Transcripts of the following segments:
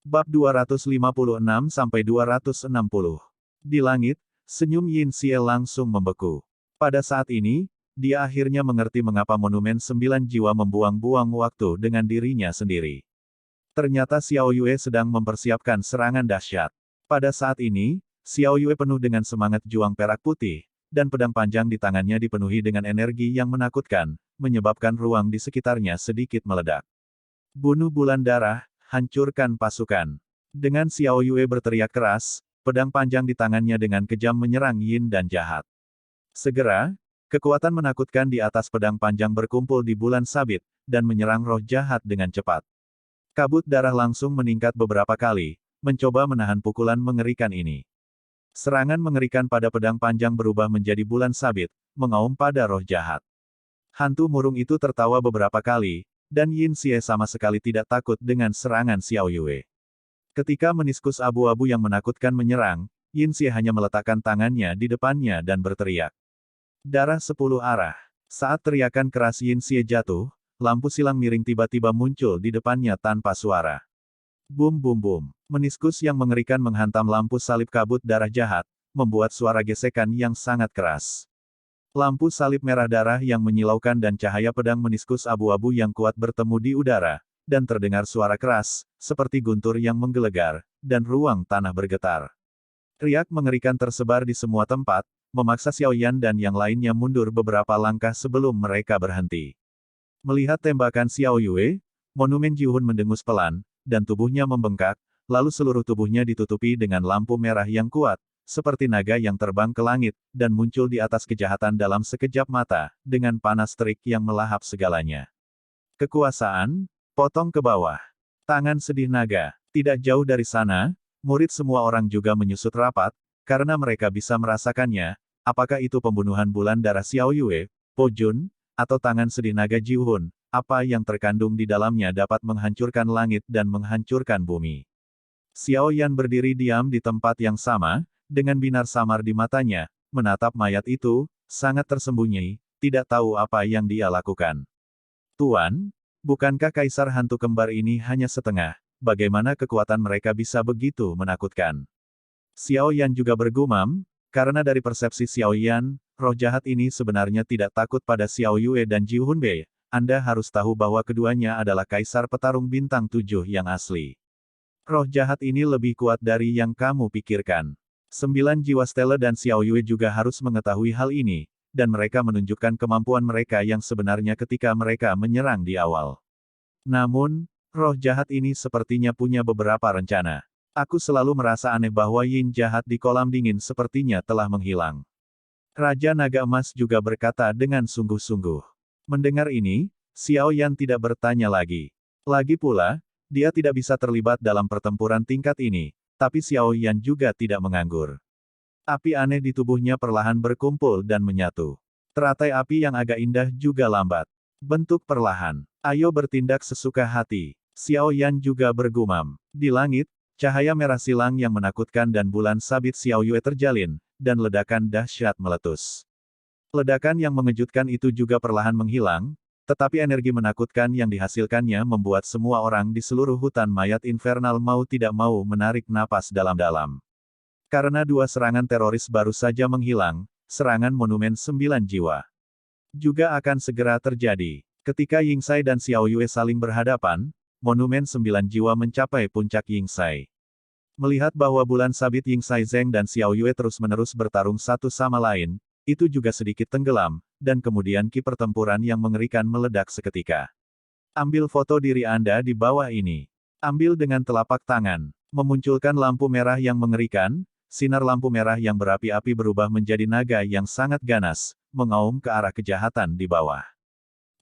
Bab 256-260. Di langit, senyum Yin Xie langsung membeku. Pada saat ini, dia akhirnya mengerti mengapa monumen 9 jiwa membuang-buang waktu dengan dirinya sendiri. Ternyata Xiao Yue sedang mempersiapkan serangan dahsyat. Pada saat ini, Xiao Yue penuh dengan semangat juang perak putih, dan pedang panjang di tangannya dipenuhi dengan energi yang menakutkan, menyebabkan ruang di sekitarnya sedikit meledak. Bunuh bulan darah, hancurkan pasukan. Dengan Xiao Yue berteriak keras, pedang panjang di tangannya dengan kejam menyerang Yin dan jahat. Segera, kekuatan menakutkan di atas pedang panjang berkumpul di bulan sabit, dan menyerang roh jahat dengan cepat. Kabut darah langsung meningkat beberapa kali, mencoba menahan pukulan mengerikan ini. Serangan mengerikan pada pedang panjang berubah menjadi bulan sabit, mengaum pada roh jahat. Hantu murung itu tertawa beberapa kali, dan Yin Xie sama sekali tidak takut dengan serangan Xiao Yue. Ketika meniskus abu-abu yang menakutkan menyerang, Yin Xie hanya meletakkan tangannya di depannya dan berteriak. Darah 10 arah. Saat teriakan keras Yin Xie jatuh, lampu silang miring tiba-tiba muncul di depannya tanpa suara. Bum bum bum. Meniskus yang mengerikan menghantam lampu salib kabut darah jahat, membuat suara gesekan yang sangat keras. Lampu salib merah darah yang menyilaukan dan cahaya pedang meniskus abu-abu yang kuat bertemu di udara, dan terdengar suara keras, seperti guntur yang menggelegar, dan ruang tanah bergetar. Riak mengerikan tersebar di semua tempat, memaksa Xiao Yan dan yang lainnya mundur beberapa langkah sebelum mereka berhenti. Melihat tembakan Xiao Yue, monumen Jihun mendengus pelan, dan tubuhnya membengkak, lalu seluruh tubuhnya ditutupi dengan lampu merah yang kuat, seperti naga yang terbang ke langit, dan muncul di atas kejahatan dalam sekejap mata, dengan panas terik yang melahap segalanya. Kekuasaan, potong ke bawah. Tangan sedih naga. Tidak jauh dari sana, murid semua orang juga menyusut rapat, karena mereka bisa merasakannya, apakah itu pembunuhan bulan darah Xiao Yue, Po Jun, atau tangan sedih naga Jihun, apa yang terkandung di dalamnya dapat menghancurkan langit dan menghancurkan bumi. Xiao Yan berdiri diam di tempat yang sama, dengan binar samar di matanya, menatap mayat itu, sangat tersembunyi, tidak tahu apa yang dia lakukan. Tuan, bukankah kaisar hantu kembar ini hanya setengah, bagaimana kekuatan mereka bisa begitu menakutkan? Xiao Yan juga bergumam, karena dari persepsi Xiao Yan, roh jahat ini sebenarnya tidak takut pada Xiao Yue dan Ji Hunbei. Anda harus tahu bahwa keduanya adalah kaisar petarung bintang 7 yang asli. Roh jahat ini lebih kuat dari yang kamu pikirkan. 9 jiwa Stella dan Xiao Yue juga harus mengetahui hal ini, dan mereka menunjukkan kemampuan mereka yang sebenarnya ketika mereka menyerang di awal. Namun, roh jahat ini sepertinya punya beberapa rencana. Aku selalu merasa aneh bahwa Yin jahat di kolam dingin sepertinya telah menghilang. Raja Naga Emas juga berkata dengan sungguh-sungguh. Mendengar ini, Xiao Yan tidak bertanya lagi. Lagi pula, dia tidak bisa terlibat dalam pertempuran tingkat ini. Tapi Xiao Yan juga tidak menganggur. Api aneh di tubuhnya perlahan berkumpul dan menyatu. Teratai api yang agak indah juga lambat. Bentuk perlahan. Ayo bertindak sesuka hati. Xiao Yan juga bergumam. Di langit, cahaya merah silang yang menakutkan dan bulan sabit Xiao Yue terjalin, dan ledakan dahsyat meletus. Ledakan yang mengejutkan itu juga perlahan menghilang, tetapi energi menakutkan yang dihasilkannya membuat semua orang di seluruh hutan mayat infernal mau tidak mau menarik napas dalam-dalam. Karena dua serangan teroris baru saja menghilang, serangan monumen 9 jiwa juga akan segera terjadi. Ketika Yingsai dan Xiao Yue saling berhadapan, monumen 9 jiwa mencapai puncak Yingsai. Melihat bahwa bulan sabit Yingsai Zeng dan Xiao Yue terus-menerus bertarung satu sama lain, itu juga sedikit tenggelam, dan kemudian ki pertempuran yang mengerikan meledak seketika. Ambil foto diri Anda di bawah ini. Ambil dengan telapak tangan. Memunculkan lampu merah yang mengerikan, sinar lampu merah yang berapi-api berubah menjadi naga yang sangat ganas, mengaum ke arah kejahatan di bawah.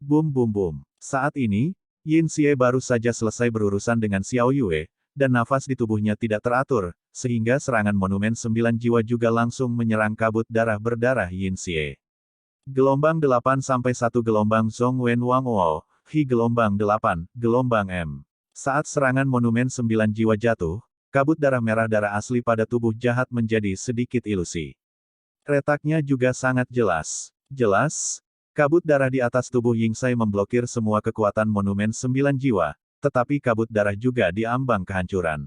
Bum bum bum. Saat ini, Yin Xie baru saja selesai berurusan dengan Xiao Yue, dan nafas di tubuhnya tidak teratur, sehingga serangan monumen 9 jiwa juga langsung menyerang kabut darah berdarah Yin Xie. Gelombang 8 sampai 1 gelombang Zhong Wen Wang Wo, Hi gelombang 8, gelombang M. Saat serangan monumen 9 jiwa jatuh, kabut darah merah darah asli pada tubuh jahat menjadi sedikit ilusi. Retaknya juga sangat jelas. Jelas, kabut darah di atas tubuh Yingsai memblokir semua kekuatan monumen 9 jiwa, tetapi kabut darah juga diambang kehancuran.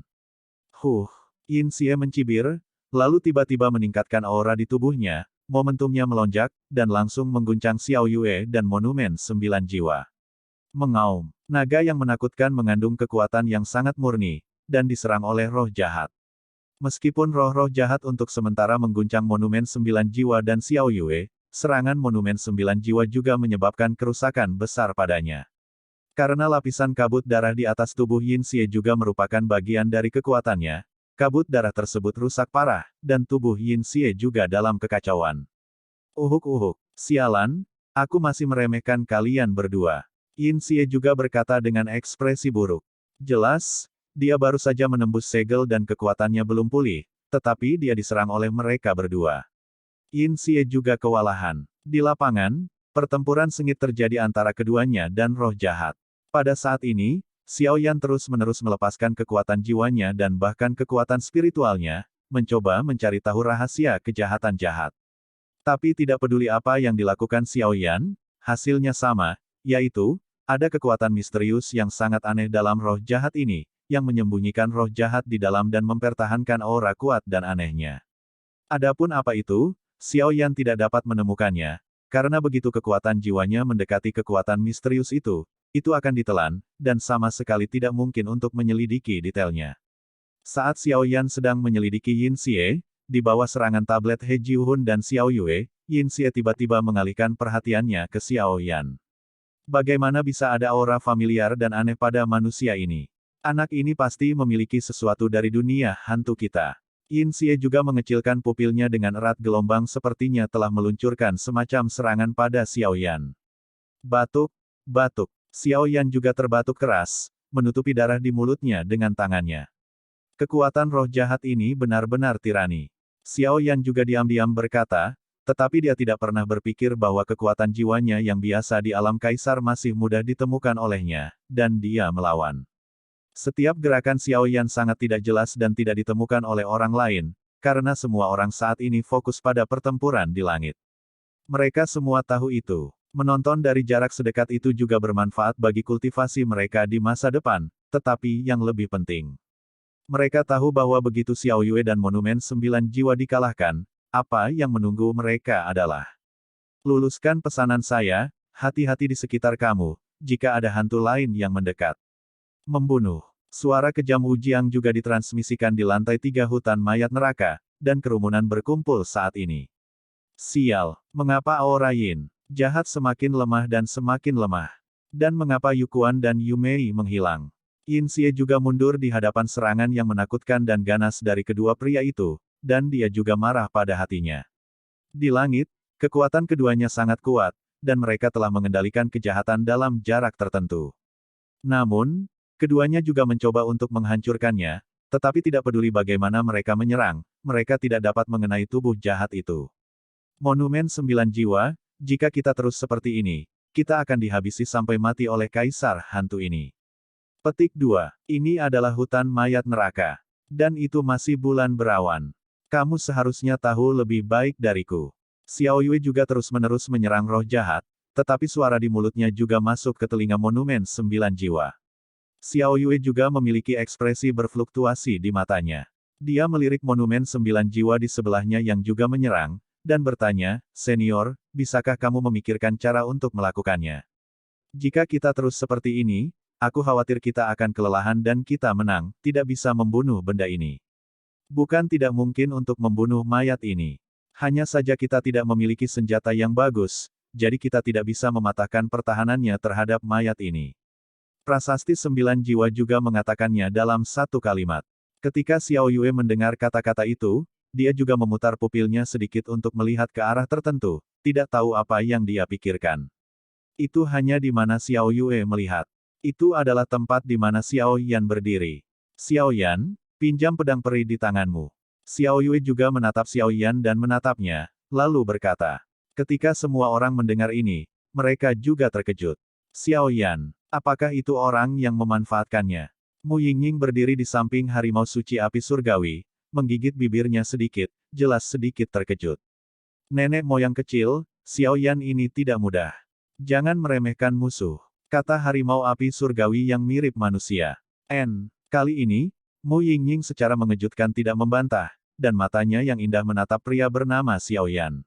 Huh, Yin Xie mencibir, lalu tiba-tiba meningkatkan aura di tubuhnya, momentumnya melonjak, dan langsung mengguncang Xiao Yue dan monumen 9 jiwa. Mengaum, naga yang menakutkan mengandung kekuatan yang sangat murni, dan diserang oleh roh jahat. Meskipun roh-roh jahat untuk sementara mengguncang monumen 9 jiwa dan Xiao Yue, serangan monumen 9 jiwa juga menyebabkan kerusakan besar padanya. Karena lapisan kabut darah di atas tubuh Yin Xie juga merupakan bagian dari kekuatannya, kabut darah tersebut rusak parah, dan tubuh Yin Xie juga dalam kekacauan. Uhuk-uhuk, sialan, aku masih meremehkan kalian berdua. Yin Xie juga berkata dengan ekspresi buruk. Jelas, dia baru saja menembus segel dan kekuatannya belum pulih, tetapi dia diserang oleh mereka berdua. Yin Xie juga kewalahan. Di lapangan, pertempuran sengit terjadi antara keduanya dan roh jahat. Pada saat ini, Xiao Yan terus-menerus melepaskan kekuatan jiwanya dan bahkan kekuatan spiritualnya, mencoba mencari tahu rahasia kejahatan jahat. Tapi tidak peduli apa yang dilakukan Xiao Yan, hasilnya sama, yaitu, ada kekuatan misterius yang sangat aneh dalam roh jahat ini, yang menyembunyikan roh jahat di dalam dan mempertahankan aura kuat dan anehnya. Adapun apa itu, Xiao Yan tidak dapat menemukannya, karena begitu kekuatan jiwanya mendekati kekuatan misterius itu akan ditelan, dan sama sekali tidak mungkin untuk menyelidiki detailnya. Saat Xiao Yan sedang menyelidiki Yin Xie, di bawah serangan tablet He Jiuhun dan Xiao Yue, Yin Xie tiba-tiba mengalihkan perhatiannya ke Xiao Yan. Bagaimana bisa ada aura familiar dan aneh pada manusia ini? Anak ini pasti memiliki sesuatu dari dunia hantu kita. Yin Xie juga mengecilkan pupilnya dengan erat, gelombang sepertinya telah meluncurkan semacam serangan pada Xiao Yan. Batuk, batuk. Xiao Yan juga terbatuk keras, menutupi darah di mulutnya dengan tangannya. Kekuatan roh jahat ini benar-benar tirani. Xiao Yan juga diam-diam berkata, tetapi dia tidak pernah berpikir bahwa kekuatan jiwanya yang biasa di alam kaisar masih mudah ditemukan olehnya, dan dia melawan. Setiap gerakan Xiao Yan sangat tidak jelas dan tidak ditemukan oleh orang lain, karena semua orang saat ini fokus pada pertempuran di langit. Mereka semua tahu itu. Menonton dari jarak sedekat itu juga bermanfaat bagi kultivasi mereka di masa depan, tetapi yang lebih penting. Mereka tahu bahwa begitu Xiao Yue dan monumen 9 jiwa dikalahkan, apa yang menunggu mereka adalah luluskan pesanan saya, hati-hati di sekitar kamu, jika ada hantu lain yang mendekat. Membunuh. Suara kejam Wu Jiang juga ditransmisikan di lantai 3 hutan mayat neraka, dan kerumunan berkumpul saat ini. Sial, mengapa aura Yin jahat semakin lemah dan semakin lemah? Dan mengapa Yukuan dan Yumei menghilang? Yin Xie juga mundur di hadapan serangan yang menakutkan dan ganas dari kedua pria itu, dan dia juga marah pada hatinya. Di langit, kekuatan keduanya sangat kuat, dan mereka telah mengendalikan kejahatan dalam jarak tertentu. Namun, keduanya juga mencoba untuk menghancurkannya, tetapi tidak peduli bagaimana mereka menyerang, mereka tidak dapat mengenai tubuh jahat itu. Monumen 9 jiwa, jika kita terus seperti ini, kita akan dihabisi sampai mati oleh kaisar hantu ini. Petik 2. Ini adalah hutan mayat neraka. Dan itu masih bulan berawan. Kamu seharusnya tahu lebih baik dariku. Xiao Yue juga terus-menerus menyerang roh jahat, tetapi suara di mulutnya juga masuk ke telinga monumen 9 jiwa. Xiao Yue juga memiliki ekspresi berfluktuasi di matanya. Dia melirik monumen 9 jiwa di sebelahnya yang juga menyerang, dan bertanya, "Senior, bisakah kamu memikirkan cara untuk melakukannya? Jika kita terus seperti ini, aku khawatir kita akan kelelahan dan kita menang, tidak bisa membunuh benda ini. Bukan tidak mungkin untuk membunuh mayat ini. Hanya saja kita tidak memiliki senjata yang bagus, jadi kita tidak bisa mematahkan pertahanannya terhadap mayat ini." Prasasti 9 jiwa juga mengatakannya dalam satu kalimat. Ketika Xiao Yue mendengar kata-kata itu, dia juga memutar pupilnya sedikit untuk melihat ke arah tertentu, tidak tahu apa yang dia pikirkan. Itu hanya di mana Xiao Yue melihat. Itu adalah tempat di mana Xiao Yan berdiri. "Xiao Yan, pinjam pedang peri di tanganmu." Xiao Yue juga menatap Xiao Yan dan menatapnya, lalu berkata. Ketika semua orang mendengar ini, mereka juga terkejut. Xiao Yan, apakah itu orang yang memanfaatkannya? Mu Yingying berdiri di samping harimau suci api surgawi, menggigit bibirnya sedikit, jelas sedikit terkejut. Nenek moyang kecil, Xiao Yan ini tidak mudah. Jangan meremehkan musuh, kata harimau api surgawi yang mirip manusia. Kali ini, Mu Yingying secara mengejutkan tidak membantah, dan matanya yang indah menatap pria bernama Xiao Yan.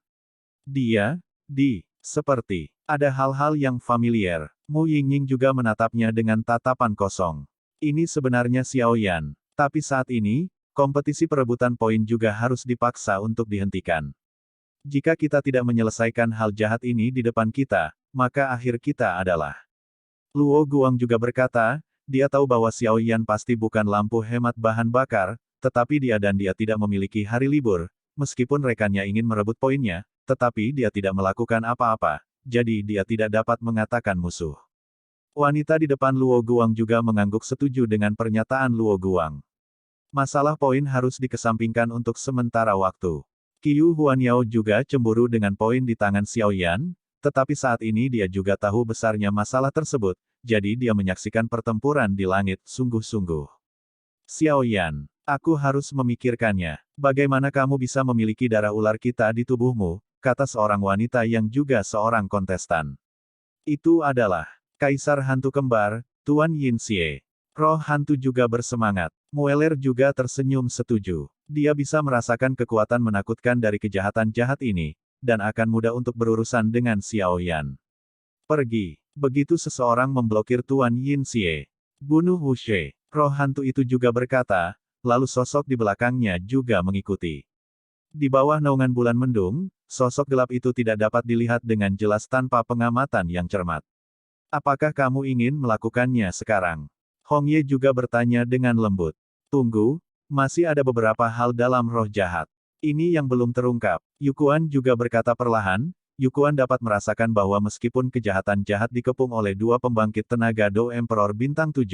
Seperti, ada hal-hal yang familiar. Mu Yingying juga menatapnya dengan tatapan kosong. Ini sebenarnya Xiao Yan. Tapi saat ini, kompetisi perebutan poin juga harus dipaksa untuk dihentikan. Jika kita tidak menyelesaikan hal jahat ini di depan kita, maka akhir kita adalah. Luo Guang juga berkata, dia tahu bahwa Xiao Yan pasti bukan lampu hemat bahan bakar, tetapi dia tidak memiliki hari libur, meskipun rekannya ingin merebut poinnya, tetapi dia tidak melakukan apa-apa, jadi dia tidak dapat mengatakan musuh. Wanita di depan Luo Guang juga mengangguk setuju dengan pernyataan Luo Guang. Masalah poin harus dikesampingkan untuk sementara waktu. Qiu Huanyao juga cemburu dengan poin di tangan Xiao Yan, tetapi saat ini dia juga tahu besarnya masalah tersebut, jadi dia menyaksikan pertempuran di langit sungguh-sungguh. Xiao Yan, aku harus memikirkannya. Bagaimana kamu bisa memiliki darah ular kita di tubuhmu, kata seorang wanita yang juga seorang kontestan. Itu adalah Kaisar Hantu Kembar, Tuan Yin Xie. Roh hantu juga bersemangat. Mueller juga tersenyum setuju. Dia bisa merasakan kekuatan menakutkan dari kejahatan jahat ini, dan akan mudah untuk berurusan dengan Xiao Yan. Pergi. Begitu seseorang memblokir Tuan Yin Xie. Bunuh Wu She. Roh hantu itu juga berkata, lalu sosok di belakangnya juga mengikuti. Di bawah naungan bulan mendung, sosok gelap itu tidak dapat dilihat dengan jelas tanpa pengamatan yang cermat. Apakah kamu ingin melakukannya sekarang? Hong Ye juga bertanya dengan lembut. Tunggu, masih ada beberapa hal dalam roh jahat. Ini yang belum terungkap. Yukuan juga berkata perlahan, Yukuan dapat merasakan bahwa meskipun kejahatan jahat dikepung oleh dua pembangkit tenaga Do Emperor Bintang 7,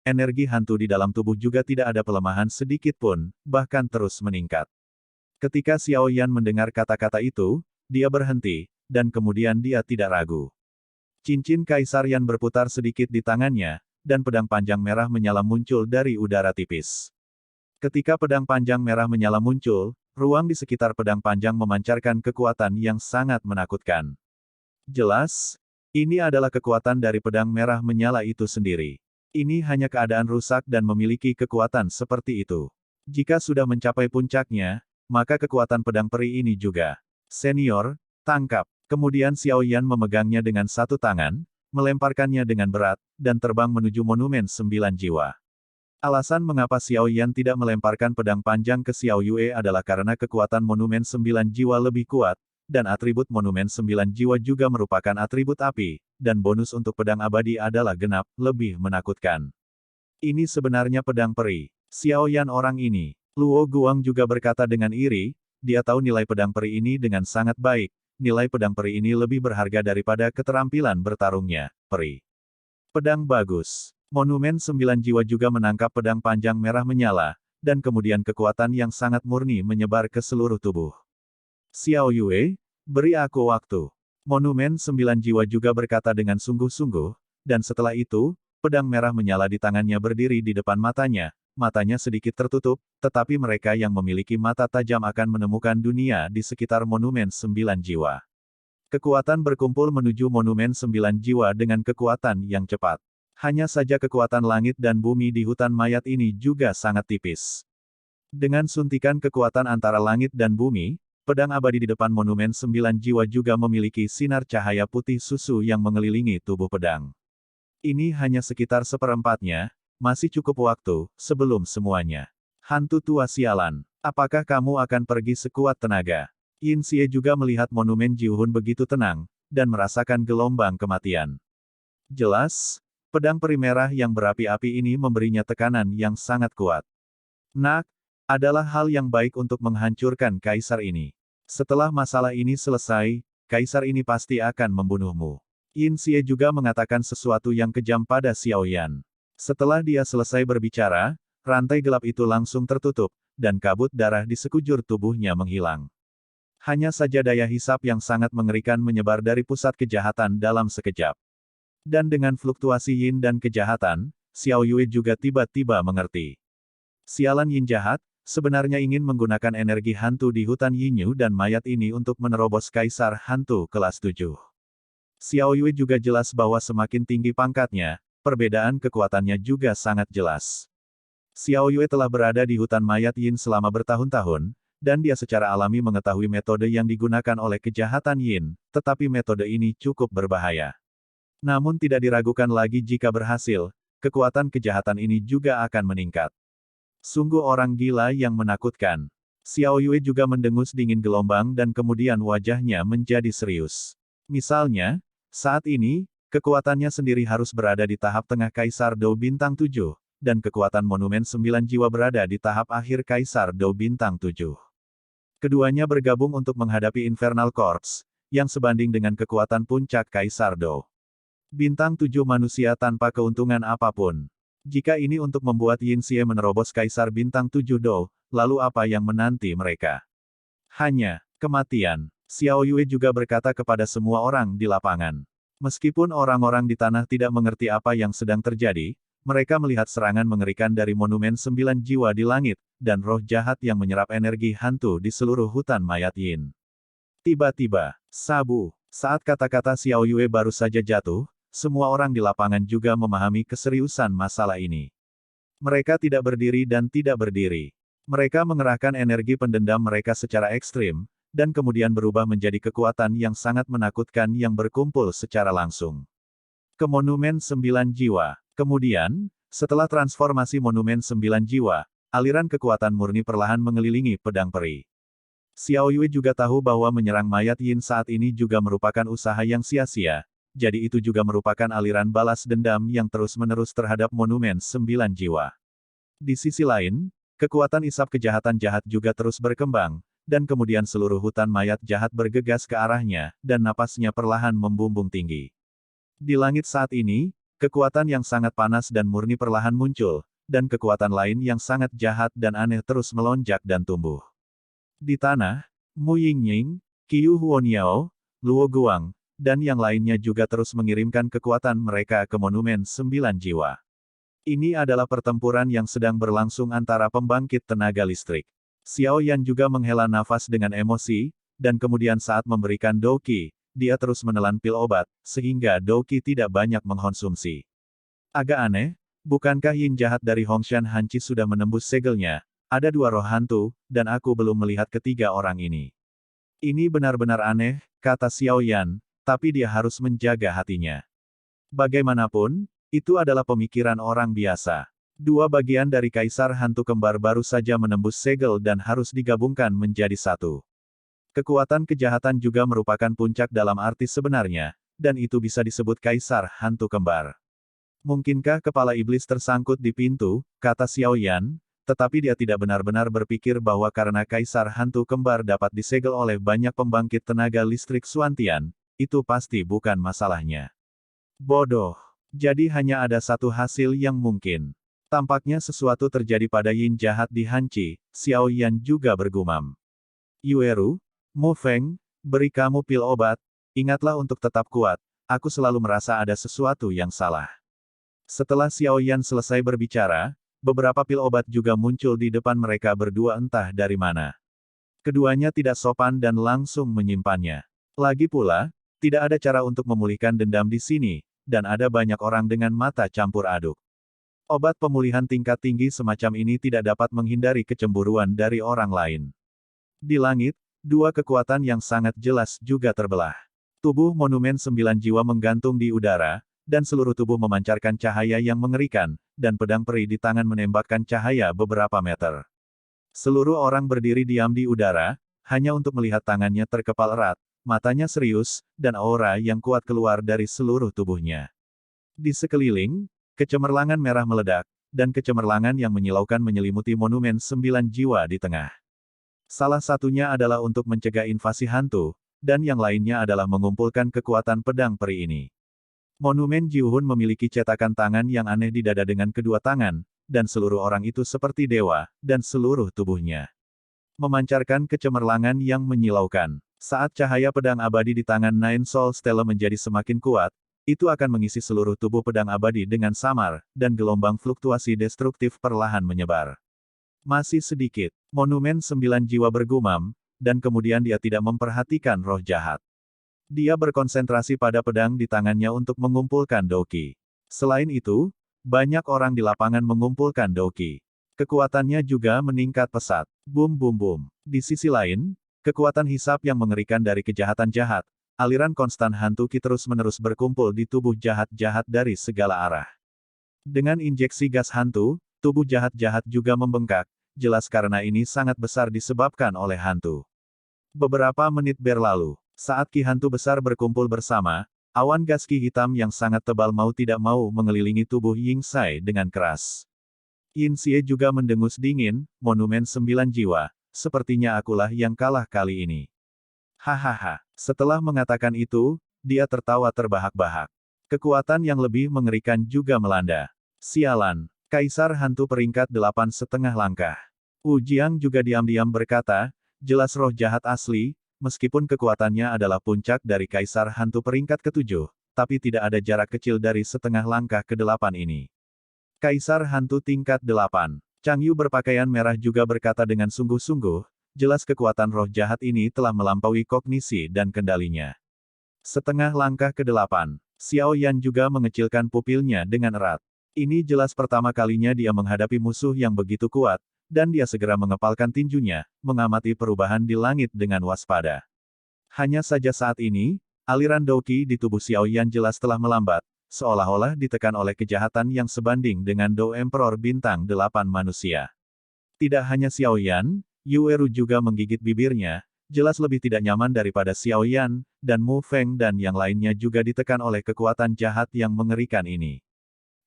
energi hantu di dalam tubuh juga tidak ada pelemahan sedikit pun, bahkan terus meningkat. Ketika Xiao Yan mendengar kata-kata itu, dia berhenti, dan kemudian dia tidak ragu. Cincin Kaisar Yan berputar sedikit di tangannya, dan pedang panjang merah menyala muncul dari udara tipis. Ketika pedang panjang merah menyala muncul, ruang di sekitar pedang panjang memancarkan kekuatan yang sangat menakutkan. Jelas, ini adalah kekuatan dari pedang merah menyala itu sendiri. Ini hanya keadaan rusak dan memiliki kekuatan seperti itu. Jika sudah mencapai puncaknya, maka kekuatan pedang peri ini juga. Senior, tangkap. Kemudian Xiao Yan memegangnya dengan satu tangan, melemparkannya dengan berat, dan terbang menuju monumen 9 jiwa. Alasan mengapa Xiao Yan tidak melemparkan pedang panjang ke Xiao Yue adalah karena kekuatan monumen 9 jiwa lebih kuat, dan atribut monumen 9 jiwa juga merupakan atribut api, dan bonus untuk pedang abadi adalah genap, lebih menakutkan. Ini sebenarnya pedang peri. Xiao Yan orang ini. Luo Guang juga berkata dengan iri, dia tahu nilai pedang peri ini dengan sangat baik, nilai pedang peri ini lebih berharga daripada keterampilan bertarungnya, peri. Pedang bagus. Monumen 9 jiwa juga menangkap pedang panjang merah menyala, dan kemudian kekuatan yang sangat murni menyebar ke seluruh tubuh. Xiao Yue, beri aku waktu. Monumen 9 jiwa juga berkata dengan sungguh-sungguh, dan setelah itu, pedang merah menyala di tangannya berdiri di depan matanya, matanya sedikit tertutup, tetapi mereka yang memiliki mata tajam akan menemukan dunia di sekitar monumen 9 jiwa. Kekuatan berkumpul menuju monumen 9 jiwa dengan kekuatan yang cepat. Hanya saja kekuatan langit dan bumi di hutan mayat ini juga sangat tipis. Dengan suntikan kekuatan antara langit dan bumi, pedang abadi di depan monumen 9 jiwa juga memiliki sinar cahaya putih susu yang mengelilingi tubuh pedang. Ini hanya sekitar seperempatnya, masih cukup waktu, sebelum semuanya. Hantu tua sialan, apakah kamu akan pergi sekuat tenaga? Yin Xie juga melihat monumen Jiuhun begitu tenang, dan merasakan gelombang kematian. Jelas, pedang peri merah yang berapi-api ini memberinya tekanan yang sangat kuat. Nak, adalah hal yang baik untuk menghancurkan kaisar ini. Setelah masalah ini selesai, kaisar ini pasti akan membunuhmu. Yin Xie juga mengatakan sesuatu yang kejam pada Xiao Yan. Setelah dia selesai berbicara, rantai gelap itu langsung tertutup, dan kabut darah di sekujur tubuhnya menghilang. Hanya saja daya hisap yang sangat mengerikan menyebar dari pusat kejahatan dalam sekejap. Dan dengan fluktuasi yin dan kejahatan, Xiao Yue juga tiba-tiba mengerti. Sialan yin jahat, sebenarnya ingin menggunakan energi hantu di hutan Yinyu dan mayat ini untuk menerobos kaisar hantu kelas 7. Xiao Yue juga jelas bahwa semakin tinggi pangkatnya, perbedaan kekuatannya juga sangat jelas. Xiao Yue telah berada di hutan mayat Yin selama bertahun-tahun, dan dia secara alami mengetahui metode yang digunakan oleh kejahatan Yin, tetapi metode ini cukup berbahaya. Namun tidak diragukan lagi jika berhasil, kekuatan kejahatan ini juga akan meningkat. Sungguh orang gila yang menakutkan. Xiao Yue juga mendengus dingin gelombang dan kemudian wajahnya menjadi serius. Misalnya, saat ini, kekuatannya sendiri harus berada di tahap tengah Kaisar Dou Bintang 7, dan kekuatan Monumen 9 Jiwa berada di tahap akhir Kaisar Dou Bintang 7. Keduanya bergabung untuk menghadapi Infernal Corps, yang sebanding dengan kekuatan puncak Kaisar Dou Bintang 7 manusia tanpa keuntungan apapun. Jika ini untuk membuat Yin Xie menerobos Kaisar Bintang 7 Dou, lalu apa yang menanti mereka? Hanya kematian. Xiao Yue juga berkata kepada semua orang di lapangan. Meskipun orang-orang di tanah tidak mengerti apa yang sedang terjadi, mereka melihat serangan mengerikan dari Monumen 9 Jiwa di langit, dan roh jahat yang menyerap energi hantu di seluruh hutan mayat Yin. Tiba-tiba, sabu. Saat kata-kata Xiao Yue baru saja jatuh, semua orang di lapangan juga memahami keseriusan masalah ini. Mereka tidak berdiri dan tidak berdiri. Mereka mengerahkan energi pendendam mereka secara ekstrim, dan kemudian berubah menjadi kekuatan yang sangat menakutkan yang berkumpul secara langsung. Ke Monumen 9 Jiwa. Kemudian, setelah transformasi Monumen 9 Jiwa, aliran kekuatan murni perlahan mengelilingi pedang peri. Xiao Yue juga tahu bahwa menyerang mayat Yin saat ini juga merupakan usaha yang sia-sia, jadi itu juga merupakan aliran balas dendam yang terus-menerus terhadap Monumen 9 Jiwa. Di sisi lain, kekuatan isap kejahatan jahat juga terus berkembang, dan kemudian seluruh hutan mayat jahat bergegas ke arahnya, dan napasnya perlahan membumbung tinggi. Di langit saat ini, kekuatan yang sangat panas dan murni perlahan muncul, dan kekuatan lain yang sangat jahat dan aneh terus melonjak dan tumbuh. Di tanah, Mu Yingying, Qiu Huoniao, Luo Guang, dan yang lainnya juga terus mengirimkan kekuatan mereka ke Monumen 9 Jiwa. Ini adalah pertempuran yang sedang berlangsung antara pembangkit tenaga listrik. Xiao Yan juga menghela nafas dengan emosi, dan kemudian saat memberikan Douqi, dia terus menelan pil obat, sehingga Douqi tidak banyak mengkonsumsi. Agak aneh, bukankah Yin jahat dari Hongshan Hanci sudah menembus segelnya? Ada dua roh hantu, dan aku belum melihat ketiga orang ini. Ini benar-benar aneh, kata Xiao Yan, tapi dia harus menjaga hatinya. Bagaimanapun, itu adalah pemikiran orang biasa. Dua bagian dari Kaisar Hantu Kembar baru saja menembus segel dan harus digabungkan menjadi satu. Kekuatan kejahatan juga merupakan puncak dalam arti sebenarnya, dan itu bisa disebut Kaisar Hantu Kembar. Mungkinkah kepala iblis tersangkut di pintu, kata Xiao Yan, tetapi dia tidak benar-benar berpikir bahwa karena Kaisar Hantu Kembar dapat disegel oleh banyak pembangkit tenaga listrik Xuantian, itu pasti bukan masalahnya. Bodoh. Jadi hanya ada satu hasil yang mungkin. Tampaknya sesuatu terjadi pada Yin jahat di Hanci, Xiao Yan juga bergumam. Yueru, Mu Feng, beri kamu pil obat, ingatlah untuk tetap kuat, aku selalu merasa ada sesuatu yang salah. Setelah Xiao Yan selesai berbicara, beberapa pil obat juga muncul di depan mereka berdua entah dari mana. Keduanya tidak sopan dan langsung menyimpannya. Lagi pula, tidak ada cara untuk memulihkan dendam di sini, dan ada banyak orang dengan mata campur aduk. Obat pemulihan tingkat tinggi semacam ini tidak dapat menghindari kecemburuan dari orang lain. Di langit, dua kekuatan yang sangat jelas juga terbelah. Tubuh Monumen 9 Jiwa menggantung di udara, dan seluruh tubuh memancarkan cahaya yang mengerikan, dan pedang peri di tangan menembakkan cahaya beberapa meter. Seluruh orang berdiri diam di udara, hanya untuk melihat tangannya terkepal erat, matanya serius, dan aura yang kuat keluar dari seluruh tubuhnya. Di sekeliling, kecemerlangan merah meledak, dan kecemerlangan yang menyilaukan menyelimuti Monumen 9 Jiwa di tengah. Salah satunya adalah untuk mencegah invasi hantu, dan yang lainnya adalah mengumpulkan kekuatan pedang peri ini. Monumen Jiuhun memiliki cetakan tangan yang aneh di dada dengan kedua tangan, dan seluruh orang itu seperti dewa, dan seluruh tubuhnya memancarkan kecemerlangan yang menyilaukan. Saat cahaya pedang abadi di tangan Nine Soul Stella menjadi semakin kuat, itu akan mengisi seluruh tubuh pedang abadi dengan samar, dan gelombang fluktuasi destruktif perlahan menyebar. Masih sedikit, Monumen 9 Jiwa bergumam, dan kemudian dia tidak memperhatikan roh jahat. Dia berkonsentrasi pada pedang di tangannya untuk mengumpulkan Douqi. Selain itu, banyak orang di lapangan mengumpulkan Douqi. Kekuatannya juga meningkat pesat. Boom boom boom. Di sisi lain, kekuatan hisap yang mengerikan dari kejahatan jahat, aliran konstan hantu Qi terus-menerus berkumpul di tubuh jahat-jahat dari segala arah. Dengan injeksi gas hantu, tubuh jahat-jahat juga membengkak, jelas karena ini sangat besar disebabkan oleh hantu. Beberapa menit berlalu, saat Qi hantu besar berkumpul bersama, awan gas Qi hitam yang sangat tebal mau tidak mau mengelilingi tubuh Ying Sai dengan keras. Yin Xie juga mendengus dingin, monumen 9 jiwa, sepertinya akulah yang kalah kali ini. Hahaha. Setelah mengatakan itu, dia tertawa terbahak-bahak. Kekuatan yang lebih mengerikan juga melanda. Sialan, Kaisar Hantu peringkat 8,5 langkah. Wu Jiang juga diam-diam berkata, jelas roh jahat asli, meskipun kekuatannya adalah puncak dari Kaisar Hantu peringkat ke-7, tapi tidak ada jarak kecil dari setengah langkah ke-8 ini. Kaisar Hantu tingkat 8. Chang Yu berpakaian merah juga berkata dengan sungguh-sungguh, jelas kekuatan roh jahat ini telah melampaui kognisi dan kendalinya. Setengah langkah ke-8. Xiao Yan juga mengecilkan pupilnya dengan erat. Ini jelas pertama kalinya dia menghadapi musuh yang begitu kuat, dan dia segera mengepalkan tinjunya, mengamati perubahan di langit dengan waspada. Hanya saja saat ini, aliran Douqi di tubuh Xiao Yan jelas telah melambat, seolah-olah ditekan oleh kejahatan yang sebanding dengan Do Emperor bintang 8 manusia. Tidak hanya Xiao Yan, Yu Eru juga menggigit bibirnya, jelas lebih tidak nyaman daripada Xiao Yan, dan Mu Feng dan yang lainnya juga ditekan oleh kekuatan jahat yang mengerikan ini.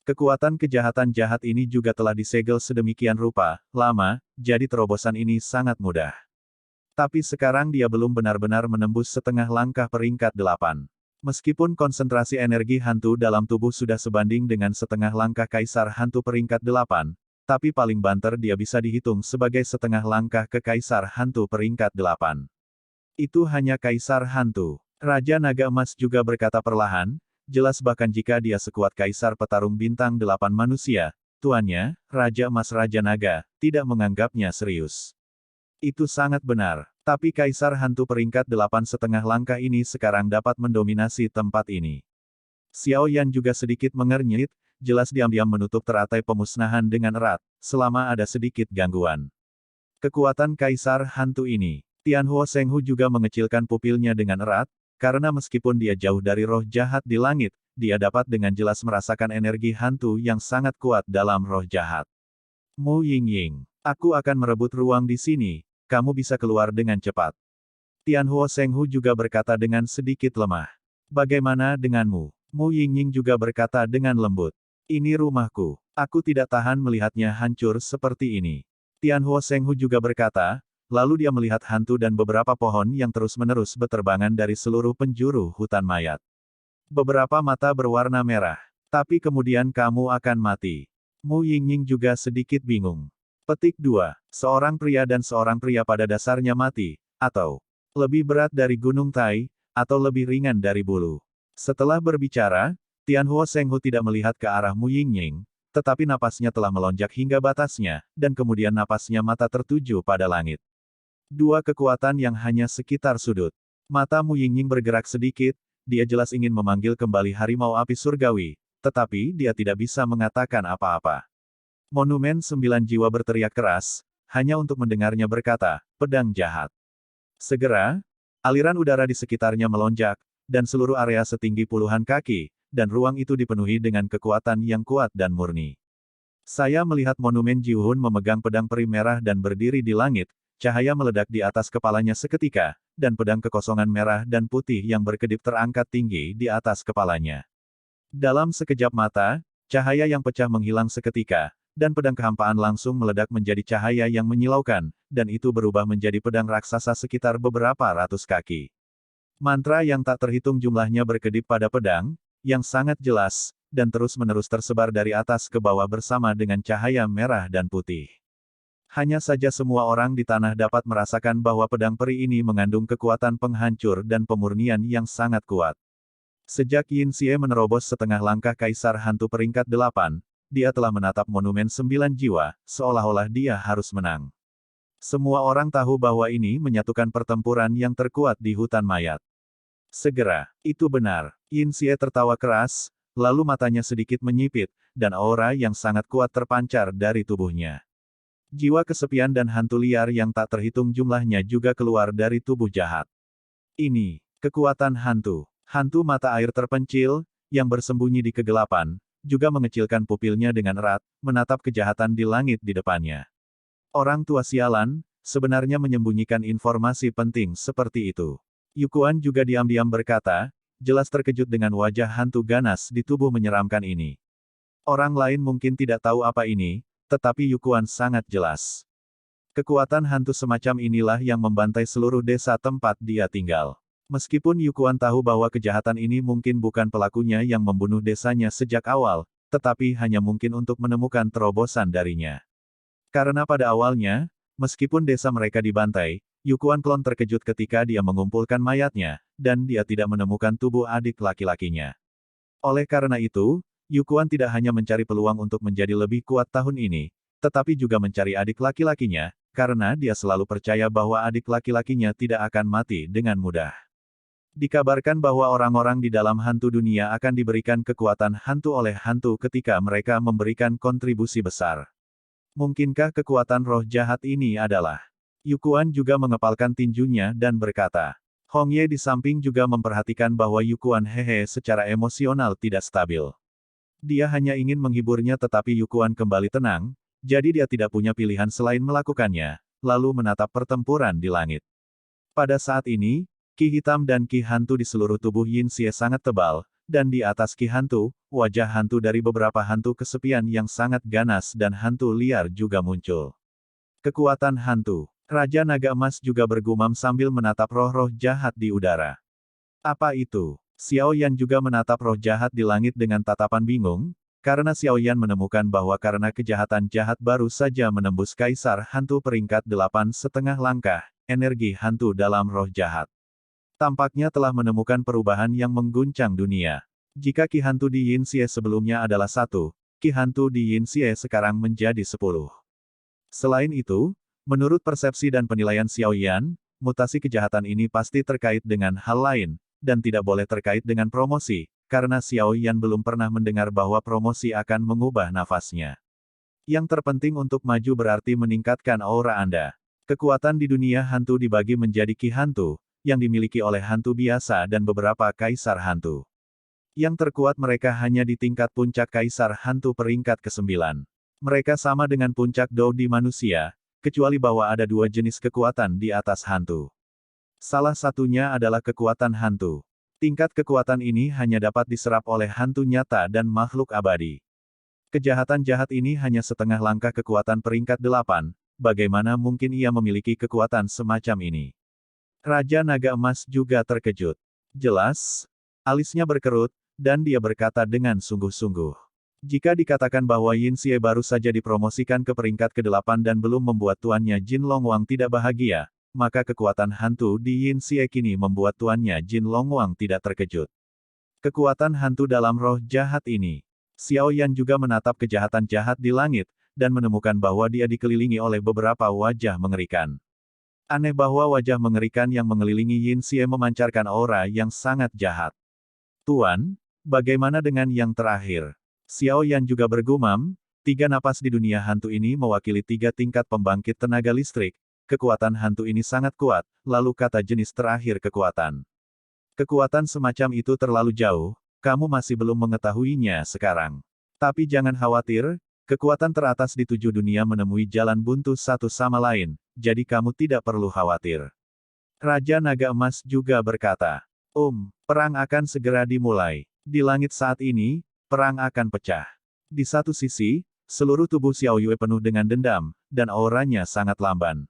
Kekuatan kejahatan jahat ini juga telah disegel sedemikian rupa, lama, jadi terobosan ini sangat mudah. Tapi sekarang dia belum benar-benar menembus setengah langkah peringkat 8. Meskipun konsentrasi energi hantu dalam tubuh sudah sebanding dengan setengah langkah Kaisar Hantu peringkat 8, tapi paling banter dia bisa dihitung sebagai setengah langkah ke Kaisar Hantu peringkat 8. Itu hanya Kaisar Hantu. Raja Naga Emas juga berkata perlahan, jelas bahkan jika dia sekuat Kaisar Petarung bintang 8 manusia, tuannya, Raja Emas Raja Naga, tidak menganggapnya serius. Itu sangat benar, tapi Kaisar Hantu peringkat 8,5 langkah ini sekarang dapat mendominasi tempat ini. Xiao Yan juga sedikit mengernyit, jelas diam-diam menutup teratai pemusnahan dengan erat, selama ada sedikit gangguan. Kekuatan Kaisar Hantu ini. Tianhuo Shenghu juga mengecilkan pupilnya dengan erat, karena meskipun dia jauh dari roh jahat di langit, dia dapat dengan jelas merasakan energi hantu yang sangat kuat dalam roh jahat. Mu Yingying, aku akan merebut ruang di sini. Kamu bisa keluar dengan cepat. Tianhuo Shenghu juga berkata dengan sedikit lemah. Bagaimana denganmu? Mu Yingying juga berkata dengan lembut. Ini rumahku. Aku tidak tahan melihatnya hancur seperti ini. Tianhuo Shenghu juga berkata, lalu dia melihat hantu dan beberapa pohon yang terus-menerus beterbangan dari seluruh penjuru hutan mayat. Beberapa mata berwarna merah. Tapi kemudian kamu akan mati. Mu Yingying juga sedikit bingung. Petik 2. Seorang pria dan seorang pria pada dasarnya mati, atau lebih berat dari Gunung Tai, atau lebih ringan dari bulu. Setelah berbicara, Tianhuo Shenghu tidak melihat ke arah Mu Yingying, tetapi napasnya telah melonjak hingga batasnya, dan kemudian napasnya mata tertuju pada langit. Dua kekuatan yang hanya sekitar sudut. Mata Mu Yingying bergerak sedikit, dia jelas ingin memanggil kembali harimau api surgawi, tetapi dia tidak bisa mengatakan apa-apa. Monumen 9 jiwa berteriak keras, hanya untuk mendengarnya berkata, pedang jahat. Segera, aliran udara di sekitarnya melonjak, dan seluruh area setinggi puluhan kaki, dan ruang itu dipenuhi dengan kekuatan yang kuat dan murni. Saya melihat monumen Jiuhun memegang pedang peri merah dan berdiri di langit, cahaya meledak di atas kepalanya seketika, dan pedang kekosongan merah dan putih yang berkedip terangkat tinggi di atas kepalanya. Dalam sekejap mata, cahaya yang pecah menghilang seketika, dan pedang kehampaan langsung meledak menjadi cahaya yang menyilaukan, dan itu berubah menjadi pedang raksasa sekitar beberapa ratus kaki. Mantra yang tak terhitung jumlahnya berkedip pada pedang, yang sangat jelas, dan terus-menerus tersebar dari atas ke bawah bersama dengan cahaya merah dan putih. Hanya saja semua orang di tanah dapat merasakan bahwa pedang peri ini mengandung kekuatan penghancur dan pemurnian yang sangat kuat. Sejak Yin Xie menerobos setengah langkah Kaisar Hantu peringkat 8, dia telah menatap monumen 9 jiwa, seolah-olah dia harus menang. Semua orang tahu bahwa ini menyatukan pertempuran yang terkuat di hutan mayat. Segera, itu benar. Yin Xie tertawa keras, lalu matanya sedikit menyipit, dan aura yang sangat kuat terpancar dari tubuhnya. Jiwa kesepian dan hantu liar yang tak terhitung jumlahnya juga keluar dari tubuh jahat. Ini, kekuatan hantu. Hantu mata air terpencil, yang bersembunyi di kegelapan, juga mengecilkan pupilnya dengan erat, menatap kejahatan di langit di depannya. Orang tua sialan, sebenarnya menyembunyikan informasi penting seperti itu. Yukuan juga diam-diam berkata, jelas terkejut dengan wajah hantu ganas di tubuh menyeramkan ini. Orang lain mungkin tidak tahu apa ini, tetapi Yukuan sangat jelas. Kekuatan hantu semacam inilah yang membantai seluruh desa tempat dia tinggal. Meskipun Yukuan tahu bahwa kejahatan ini mungkin bukan pelakunya yang membunuh desanya sejak awal, tetapi hanya mungkin untuk menemukan terobosan darinya. Karena pada awalnya, meskipun desa mereka dibantai, Yukuan Klon terkejut ketika dia mengumpulkan mayatnya, dan dia tidak menemukan tubuh adik laki-lakinya. Oleh karena itu, Yukuan tidak hanya mencari peluang untuk menjadi lebih kuat tahun ini, tetapi juga mencari adik laki-lakinya, karena dia selalu percaya bahwa adik laki-lakinya tidak akan mati dengan mudah. Dikabarkan bahwa orang-orang di dalam hantu dunia akan diberikan kekuatan hantu oleh hantu ketika mereka memberikan kontribusi besar. Mungkinkah kekuatan roh jahat ini adalah? Yukuan juga mengepalkan tinjunya dan berkata. Hong Ye di samping juga memperhatikan bahwa Yukuan secara emosional tidak stabil. Dia hanya ingin menghiburnya tetapi Yukuan kembali tenang, jadi dia tidak punya pilihan selain melakukannya, lalu menatap pertempuran di langit. Pada saat ini, ki hitam dan ki hantu di seluruh tubuh Yin Xie sangat tebal, dan di atas ki hantu, wajah hantu dari beberapa hantu kesepian yang sangat ganas dan hantu liar juga muncul. Kekuatan hantu. Raja Naga Emas juga bergumam sambil menatap roh-roh jahat di udara. Apa itu? Xiao Yan juga menatap roh jahat di langit dengan tatapan bingung, karena Xiao Yan menemukan bahwa karena kejahatan jahat baru saja menembus Kaisar Hantu peringkat 8,5 langkah, energi hantu dalam roh jahat tampaknya telah menemukan perubahan yang mengguncang dunia. Jika ki hantu di Yin Xie sebelumnya adalah 1, ki hantu di Yin Xie sekarang menjadi 10. Selain itu, menurut persepsi dan penilaian Xiao Yan, mutasi kejahatan ini pasti terkait dengan hal lain, dan tidak boleh terkait dengan promosi, karena Xiao Yan belum pernah mendengar bahwa promosi akan mengubah nafasnya. Yang terpenting untuk maju berarti meningkatkan aura Anda. Kekuatan di dunia hantu dibagi menjadi ki hantu, yang dimiliki oleh hantu biasa dan beberapa kaisar hantu. Yang terkuat mereka hanya di tingkat puncak kaisar hantu peringkat ke-9. Mereka sama dengan puncak Dou di manusia, kecuali bahwa ada 2 jenis kekuatan di atas hantu. Salah satunya adalah kekuatan hantu. Tingkat kekuatan ini hanya dapat diserap oleh hantu nyata dan makhluk abadi. Kejahatan jahat ini hanya setengah langkah kekuatan peringkat 8, bagaimana mungkin ia memiliki kekuatan semacam ini? Raja Naga Emas juga terkejut. Jelas, alisnya berkerut, dan dia berkata dengan sungguh-sungguh. Jika dikatakan bahwa Yin Xie baru saja dipromosikan ke peringkat ke-8 dan belum membuat tuannya Jin Longwang tidak bahagia, maka kekuatan hantu di Yin Xie kini membuat tuannya Jin Longwang tidak terkejut. Kekuatan hantu dalam roh jahat ini. Xiao Yan juga menatap kejahatan jahat di langit, dan menemukan bahwa dia dikelilingi oleh beberapa wajah mengerikan. Aneh bahwa wajah mengerikan yang mengelilingi Yin Xie memancarkan aura yang sangat jahat. Tuan, bagaimana dengan yang terakhir? Xiao Yan juga bergumam, 3 napas di dunia hantu ini mewakili 3 tingkat pembangkit tenaga listrik, kekuatan hantu ini sangat kuat, lalu kata jenis terakhir kekuatan. Kekuatan semacam itu terlalu jauh, kamu masih belum mengetahuinya sekarang. Tapi jangan khawatir, kekuatan teratas di 7 dunia menemui jalan buntu satu sama lain, jadi kamu tidak perlu khawatir. Raja Naga Emas juga berkata, perang akan segera dimulai. Di langit saat ini, perang akan pecah. Di satu sisi, seluruh tubuh Xiao Yue penuh dengan dendam, dan auranya sangat lamban.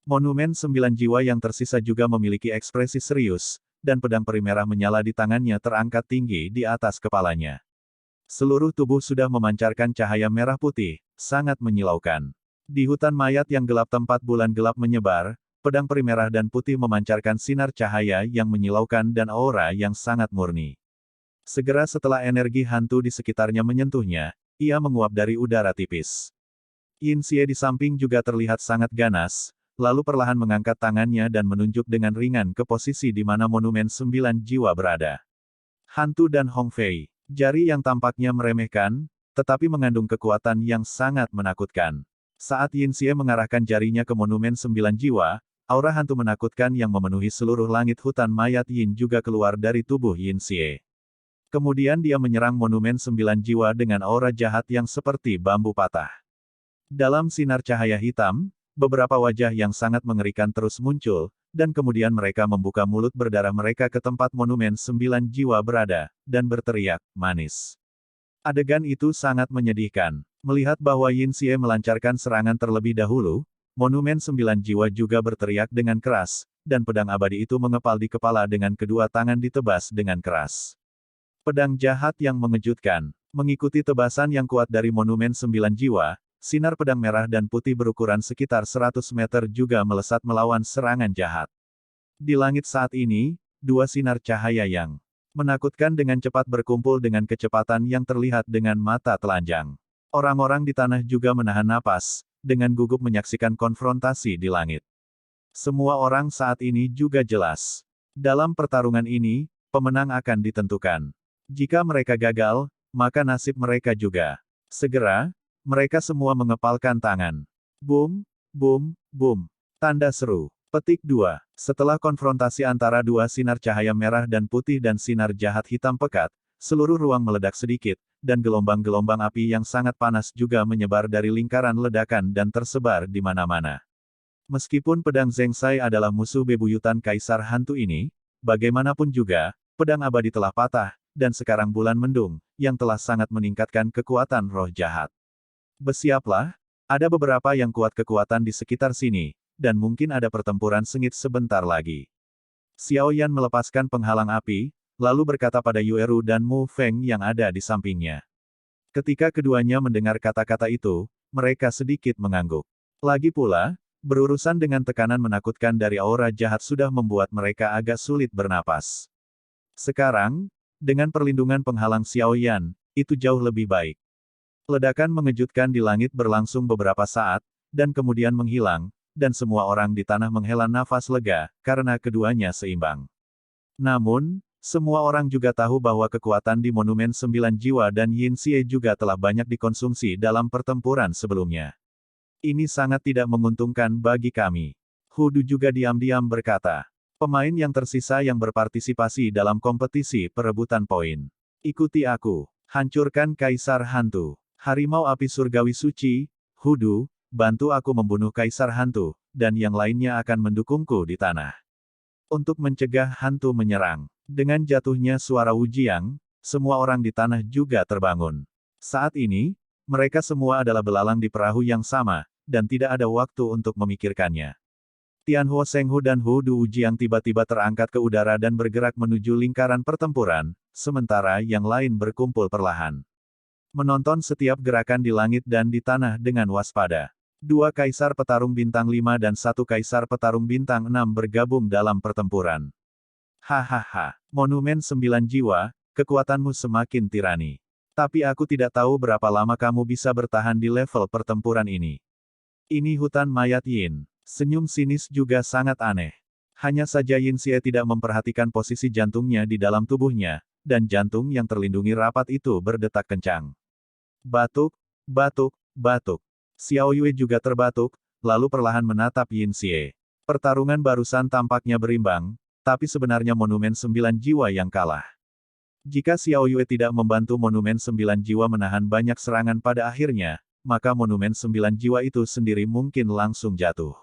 Monumen 9 jiwa yang tersisa juga memiliki ekspresi serius, dan pedang peri merah menyala di tangannya terangkat tinggi di atas kepalanya. Seluruh tubuh sudah memancarkan cahaya merah putih, sangat menyilaukan. Di hutan mayat yang gelap tempat bulan gelap menyebar, pedang peri merah dan putih memancarkan sinar cahaya yang menyilaukan dan aura yang sangat murni. Segera setelah energi hantu di sekitarnya menyentuhnya, ia menguap dari udara tipis. Yin Xie di samping juga terlihat sangat ganas, lalu perlahan mengangkat tangannya dan menunjuk dengan ringan ke posisi di mana monumen 9 jiwa berada. Hantu dan Hong Fei, jari yang tampaknya meremehkan, tetapi mengandung kekuatan yang sangat menakutkan. Saat Yin Xie mengarahkan jarinya ke monumen 9 jiwa, aura hantu menakutkan yang memenuhi seluruh langit hutan mayat Yin juga keluar dari tubuh Yin Xie. Kemudian dia menyerang monumen 9 jiwa dengan aura jahat yang seperti bambu patah. Dalam sinar cahaya hitam, beberapa wajah yang sangat mengerikan terus muncul, dan kemudian mereka membuka mulut berdarah mereka ke tempat monumen 9 jiwa berada, dan berteriak, manis. Adegan itu sangat menyedihkan. Melihat bahwa Yin Xie melancarkan serangan terlebih dahulu, monumen 9 jiwa juga berteriak dengan keras, dan pedang abadi itu mengepal di kepala dengan kedua tangan ditebas dengan keras. Pedang jahat yang mengejutkan. Mengikuti tebasan yang kuat dari monumen 9 jiwa, sinar pedang merah dan putih berukuran sekitar 100 meter juga melesat melawan serangan jahat. Di langit saat ini, dua sinar cahaya yang menakutkan dengan cepat berkumpul dengan kecepatan yang terlihat dengan mata telanjang. Orang-orang di tanah juga menahan napas, dengan gugup menyaksikan konfrontasi di langit. Semua orang saat ini juga jelas. Dalam pertarungan ini, pemenang akan ditentukan. Jika mereka gagal, maka nasib mereka juga. Segera, mereka semua mengepalkan tangan. Boom, boom, boom. Tanda seru. Petik 2. Setelah konfrontasi antara dua sinar cahaya merah dan putih dan sinar jahat hitam pekat, seluruh ruang meledak sedikit, dan gelombang-gelombang api yang sangat panas juga menyebar dari lingkaran ledakan dan tersebar di mana-mana. Meskipun pedang Zhengzai adalah musuh bebuyutan kaisar hantu ini, bagaimanapun juga, pedang abadi telah patah, dan sekarang bulan mendung, yang telah sangat meningkatkan kekuatan roh jahat. Bersiaplah, ada beberapa yang kuat kekuatan di sekitar sini, dan mungkin ada pertempuran sengit sebentar lagi. Xiao Yan melepaskan penghalang api, lalu berkata pada Yueru dan Mu Feng yang ada di sampingnya. Ketika keduanya mendengar kata-kata itu, mereka sedikit mengangguk. Lagi pula, berurusan dengan tekanan menakutkan dari aura jahat sudah membuat mereka agak sulit bernapas. Sekarang, dengan perlindungan penghalang Xiao Yan, itu jauh lebih baik. Ledakan mengejutkan di langit berlangsung beberapa saat, dan kemudian menghilang, dan semua orang di tanah menghela nafas lega, karena keduanya seimbang. Namun, semua orang juga tahu bahwa kekuatan di monumen 9 jiwa dan Yin Xie juga telah banyak dikonsumsi dalam pertempuran sebelumnya. Ini sangat tidak menguntungkan bagi kami. Hudu juga diam-diam berkata. Pemain yang tersisa yang berpartisipasi dalam kompetisi perebutan poin. Ikuti aku. Hancurkan Kaisar Hantu. Harimau api surgawi suci, Hudu, bantu aku membunuh Kaisar Hantu, dan yang lainnya akan mendukungku di tanah. Untuk mencegah hantu menyerang. Dengan jatuhnya suara Wujiang, semua orang di tanah juga terbangun. Saat ini, mereka semua adalah belalang di perahu yang sama, dan tidak ada waktu untuk memikirkannya. Tianhuo Shenghu dan Hudu Wujiang tiba-tiba terangkat ke udara dan bergerak menuju lingkaran pertempuran, sementara yang lain berkumpul perlahan. Menonton setiap gerakan di langit dan di tanah dengan waspada. Dua kaisar petarung bintang 5 dan satu kaisar petarung bintang 6 bergabung dalam pertempuran. Hahaha, monumen 9 jiwa, kekuatanmu semakin tirani. Tapi aku tidak tahu berapa lama kamu bisa bertahan di level pertempuran ini. Ini hutan mayat Yin. Senyum sinis juga sangat aneh. Hanya saja Yin Xie tidak memperhatikan posisi jantungnya di dalam tubuhnya, dan jantung yang terlindungi rapat itu berdetak kencang. Batuk, batuk, batuk. Xiao Yue juga terbatuk, lalu perlahan menatap Yin Xie. Pertarungan barusan tampaknya berimbang, tapi sebenarnya monumen 9 jiwa yang kalah. Jika Xiao Yue tidak membantu monumen 9 jiwa menahan banyak serangan pada akhirnya, maka monumen 9 jiwa itu sendiri mungkin langsung jatuh.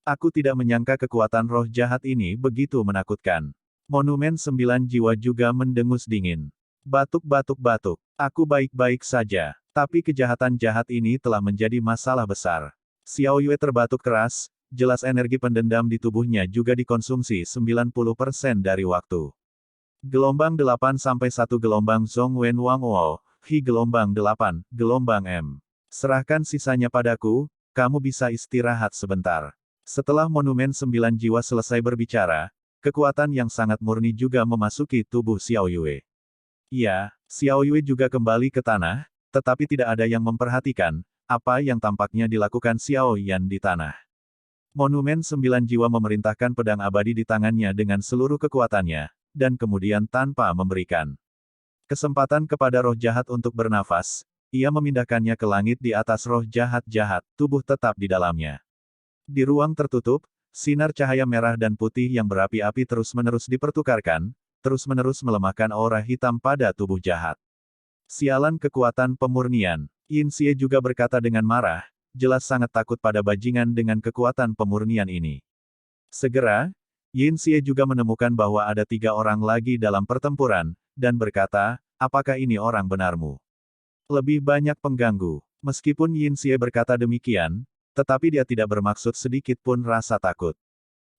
Aku tidak menyangka kekuatan roh jahat ini begitu menakutkan. Monumen 9 jiwa juga mendengus dingin. Batuk-batuk-batuk. Aku baik-baik saja. Tapi kejahatan jahat ini telah menjadi masalah besar. Xiao Yue terbatuk keras, jelas energi pendendam di tubuhnya juga dikonsumsi 90% dari waktu. Gelombang 8 sampai 1 gelombang Zhong Wen Wang Wo, Hi gelombang 8, gelombang M. Serahkan sisanya padaku, kamu bisa istirahat sebentar. Setelah monumen 9 jiwa selesai berbicara, kekuatan yang sangat murni juga memasuki tubuh Xiao Yue. Ya, Xiao Yue juga kembali ke tanah, tetapi tidak ada yang memperhatikan, apa yang tampaknya dilakukan Xiao Yan di tanah. Monumen 9 jiwa memerintahkan pedang abadi di tangannya dengan seluruh kekuatannya, dan kemudian tanpa memberikan kesempatan kepada roh jahat untuk bernafas, Ia memindahkannya ke langit di atas roh jahat-jahat, tubuh tetap di dalamnya. Di ruang tertutup, sinar cahaya merah dan putih yang berapi-api terus-menerus dipertukarkan, terus-menerus melemahkan aura hitam pada tubuh jahat. Sialan kekuatan pemurnian. Yin Xie juga berkata dengan marah, jelas sangat takut pada bajingan dengan kekuatan pemurnian ini. Segera, Yin Xie juga menemukan bahwa ada 3 orang lagi dalam pertempuran, dan berkata, apakah ini orang benarmu? Lebih banyak pengganggu. Meskipun Yin Xie berkata demikian, tetapi dia tidak bermaksud sedikit pun rasa takut.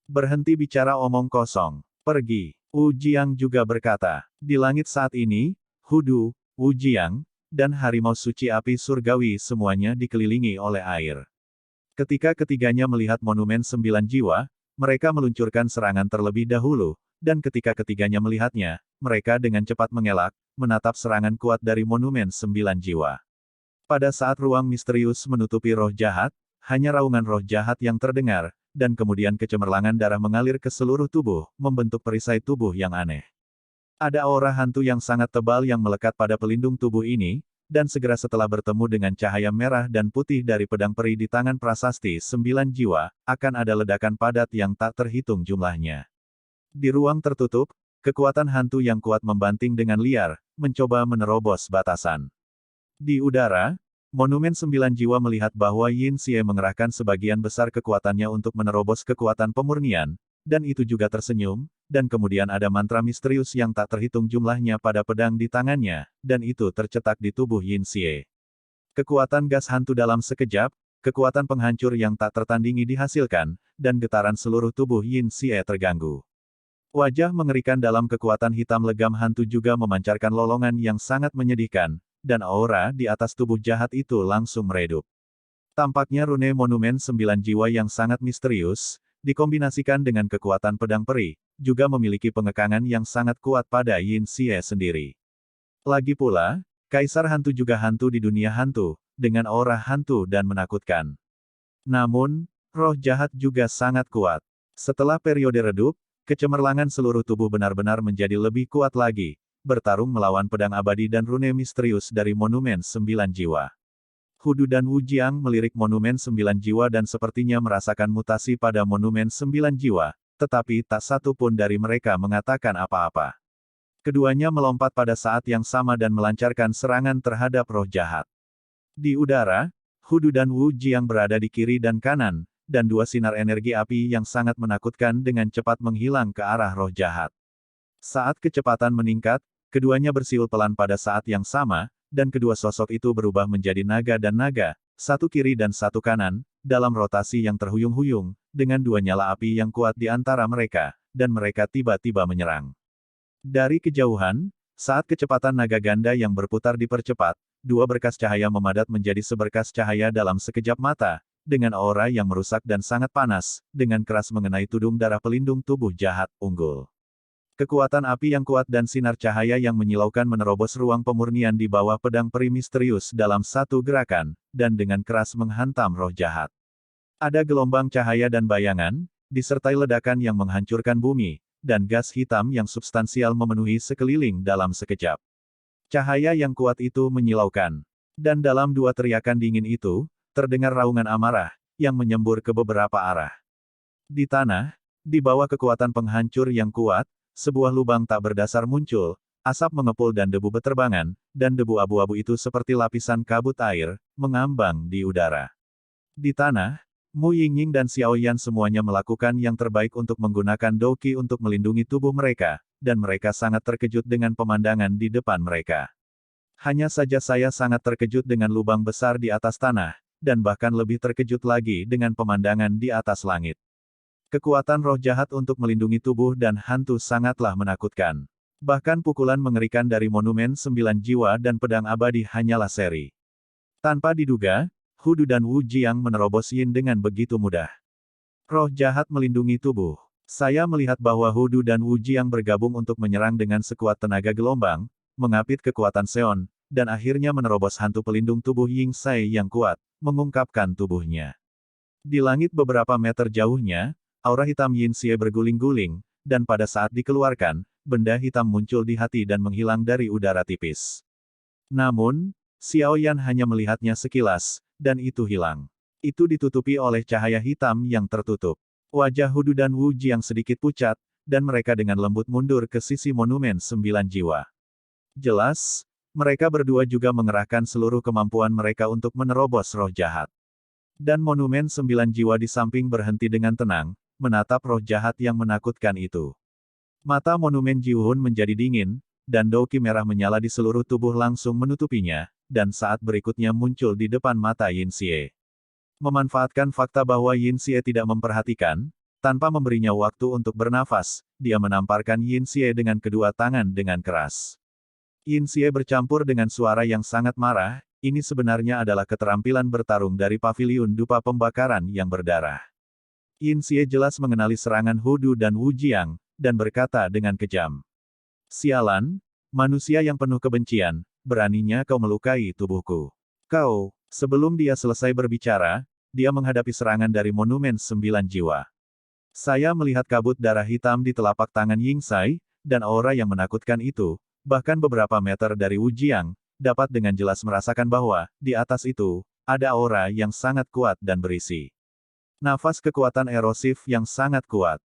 Berhenti bicara omong kosong. Pergi. Wu Jiang juga berkata, di langit saat ini, Hudu, Wu Jiang, dan harimau suci api surgawi semuanya dikelilingi oleh air. Ketika ketiganya melihat monumen 9 jiwa, mereka meluncurkan serangan terlebih dahulu, dan ketika ketiganya melihatnya, mereka dengan cepat mengelak, menatap serangan kuat dari monumen 9 jiwa. Pada saat ruang misterius menutupi roh jahat, hanya raungan roh jahat yang terdengar, dan kemudian kecemerlangan darah mengalir ke seluruh tubuh, membentuk perisai tubuh yang aneh. Ada aura hantu yang sangat tebal yang melekat pada pelindung tubuh ini, dan segera setelah bertemu dengan cahaya merah dan putih dari pedang peri di tangan prasasti 9 jiwa, akan ada ledakan padat yang tak terhitung jumlahnya. Di ruang tertutup, kekuatan hantu yang kuat membanting dengan liar, mencoba menerobos batasan. Di udara, monumen 9 jiwa melihat bahwa Yin Xie mengerahkan sebagian besar kekuatannya untuk menerobos kekuatan pemurnian, dan itu juga tersenyum, dan kemudian ada mantra misterius yang tak terhitung jumlahnya pada pedang di tangannya, dan itu tercetak di tubuh Yin Xie. Kekuatan gas hantu dalam sekejap, kekuatan penghancur yang tak tertandingi dihasilkan, dan getaran seluruh tubuh Yin Xie terganggu. Wajah mengerikan dalam kekuatan hitam legam hantu juga memancarkan lolongan yang sangat menyedihkan, dan aura di atas tubuh jahat itu langsung meredup. Tampaknya rune monumen 9 jiwa yang sangat misterius, dikombinasikan dengan kekuatan pedang peri, juga memiliki pengekangan yang sangat kuat pada Yin Xie sendiri. Lagi pula, Kaisar Hantu juga hantu di dunia hantu, dengan aura hantu dan menakutkan. Namun, roh jahat juga sangat kuat. Setelah periode redup, kecemerlangan seluruh tubuh benar-benar menjadi lebih kuat lagi, bertarung melawan pedang abadi dan rune misterius dari monumen 9 jiwa. Hudu dan Wu Jiang melirik monumen 9 jiwa dan sepertinya merasakan mutasi pada monumen 9 jiwa, tetapi tak satu pun dari mereka mengatakan apa-apa. Keduanya melompat pada saat yang sama dan melancarkan serangan terhadap roh jahat. Di udara, Hudu dan Wu Jiang berada di kiri dan kanan, dan 2 sinar energi api yang sangat menakutkan dengan cepat menghilang ke arah roh jahat. Saat kecepatan meningkat, keduanya bersiul pelan pada saat yang sama, dan kedua sosok itu berubah menjadi naga dan naga, satu kiri dan satu kanan, dalam rotasi yang terhuyung-huyung, dengan 2 nyala api yang kuat di antara mereka, dan mereka tiba-tiba menyerang. Dari kejauhan, saat kecepatan naga ganda yang berputar dipercepat, 2 berkas cahaya memadat menjadi seberkas cahaya dalam sekejap mata, dengan aura yang merusak dan sangat panas, dengan keras mengenai tudung darah pelindung tubuh jahat, unggul. Kekuatan api yang kuat dan sinar cahaya yang menyilaukan menerobos ruang pemurnian di bawah pedang peri misterius dalam satu gerakan, dan dengan keras menghantam roh jahat. Ada gelombang cahaya dan bayangan, disertai ledakan yang menghancurkan bumi, dan gas hitam yang substansial memenuhi sekeliling dalam sekejap. Cahaya yang kuat itu menyilaukan. Dan dalam 2 teriakan dingin itu, terdengar raungan amarah, yang menyembur ke beberapa arah. Di tanah, di bawah kekuatan penghancur yang kuat, sebuah lubang tak berdasar muncul, asap mengepul dan debu beterbangan, dan debu abu-abu itu seperti lapisan kabut air, mengambang di udara. Di tanah, Mu Yingying dan Xiao Yan semuanya melakukan yang terbaik untuk menggunakan Douqi untuk melindungi tubuh mereka, dan mereka sangat terkejut dengan pemandangan di depan mereka. Hanya saja saya sangat terkejut dengan lubang besar di atas tanah, dan bahkan lebih terkejut lagi dengan pemandangan di atas langit. Kekuatan roh jahat untuk melindungi tubuh dan hantu sangatlah menakutkan. Bahkan pukulan mengerikan dari monumen 9 jiwa dan pedang abadi hanyalah seri. Tanpa diduga, Hudu dan Wu Jiang menerobos Yin dengan begitu mudah. Roh jahat melindungi tubuh. Saya melihat bahwa Hudu dan Wu Jiang bergabung untuk menyerang dengan sekuat tenaga gelombang, mengapit kekuatan Seon, dan akhirnya menerobos hantu pelindung tubuh Ying Sai yang kuat, mengungkapkan tubuhnya. Di langit beberapa meter jauhnya, aura hitam Yin Xie berguling-guling, dan pada saat dikeluarkan, benda hitam muncul di hati dan menghilang dari udara tipis. Namun, Xiao Yan hanya melihatnya sekilas, dan itu hilang. Itu ditutupi oleh cahaya hitam yang tertutup. Wajah Hudu dan Wu Jiang sedikit pucat, dan mereka dengan lembut mundur ke sisi monumen 9 jiwa. Jelas, mereka berdua juga mengerahkan seluruh kemampuan mereka untuk menerobos roh jahat. Dan monumen 9 jiwa di samping berhenti dengan tenang, menatap roh jahat yang menakutkan itu. Mata monumen Jiuhun menjadi dingin, dan douki merah menyala di seluruh tubuh langsung menutupinya, dan saat berikutnya muncul di depan mata Yin Xie. Memanfaatkan fakta bahwa Yin Xie tidak memperhatikan, tanpa memberinya waktu untuk bernafas, dia menamparkan Yin Xie dengan kedua tangan dengan keras. Yin Xie bercampur dengan suara yang sangat marah, ini sebenarnya adalah keterampilan bertarung dari paviliun dupa pembakaran yang berdarah. Yin Xie jelas mengenali serangan Hudu dan Wu Jiang, dan berkata dengan kejam. Sialan, manusia yang penuh kebencian, beraninya kau melukai tubuhku. Kau, sebelum dia selesai berbicara, dia menghadapi serangan dari monumen 9 jiwa. Saya melihat kabut darah hitam di telapak tangan Ying Sai, dan aura yang menakutkan itu, bahkan beberapa meter dari Wu Jiang, dapat dengan jelas merasakan bahwa, di atas itu, ada aura yang sangat kuat dan berisi nafas kekuatan erosif yang sangat kuat.